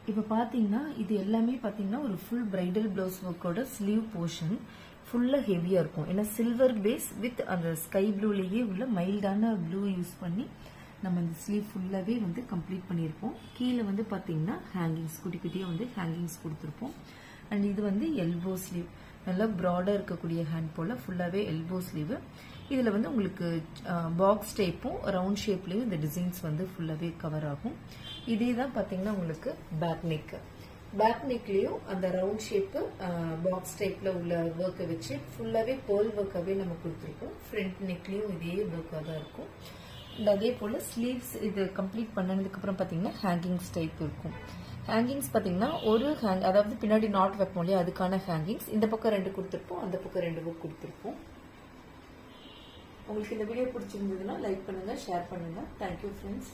இப்போ பார்த்தீங்கன்னா இது எல்லாமே பார்த்தீங்கன்னா ஒரு ஃபுல் பிரைடல் பிளவுஸ் ஒர்க்கோட ஸ்லீவ் போர்ஷன் ஃபுல்லாக ஹெவியாக இருக்கும். ஏன்னா சில்வர் பேஸ் வித் அந்த ஸ்கை ப்ளூலேயே உள்ள மைல்டான ப்ளூ யூஸ் பண்ணி நம்ம இந்த ஸ்லீவ் ஃபுல்லாகவே வந்து கம்ப்ளீட் பண்ணியிருப்போம். கீழே வந்து பார்த்தீங்கன்னா ஹேங்கிங்ஸ் குட்டி குட்டியாக வந்து ஹேங்கிங்ஸ் கொடுத்துருப்போம். அண்ட் இது வந்து எல்போ ஸ்லீவ், நல்லா ப்ராடாக இருக்கக்கூடிய ஹேண்ட் போல் ஃபுல்லாகவே எல்போ ஸ்லீவு. இதில் வந்து உங்களுக்கு பாக்ஸ் டைப்பும் ரவுண்ட் ஷேப்லேயும் இந்த டிசைன்ஸ் வந்து ஃபுல்லாகவே கவர் ஆகும். இதே தான் பார்த்தீங்கன்னா உங்களுக்கு பேக் நெக்கு. பேக் நெக்லேயும் அந்த ரவுண்ட் ஷேப்பு பாக்ஸ் டைப்பில் உள்ள ஒர்க்கை வச்சு ஃபுல்லாகவே பேர்ல் ஒர்க்காகவே நம்ம கொடுத்துருக்கோம். ஃப்ரண்ட் நெக்லேயும் இதே ஒர்க்காக தான் இருக்கும். அண்ட் அதே போல் ஸ்லீவ்ஸ் இது கம்ப்ளீட் பண்ணதுக்கப்புறம் பார்த்தீங்கன்னா ஹேங்கிங்ஸ் டைப் இருக்கும். ஹேங்கிங்ஸ் பார்த்தீங்கன்னா ஒரு அதாவது பின்னாடி நாட் வைப்போம் இல்லையா, அதுக்கான ஹேங்கிங்ஸ் இந்த பக்கம் 2 கொடுத்துருப்போம், அந்த பக்கம் 2 கொடுத்துருப்போம். உங்களுக்கு இந்த வீடியோ பிடிச்சிருந்ததுன்னா லைக் பண்ணுங்க, ஷேர் பண்ணுங்க. Thank you friends.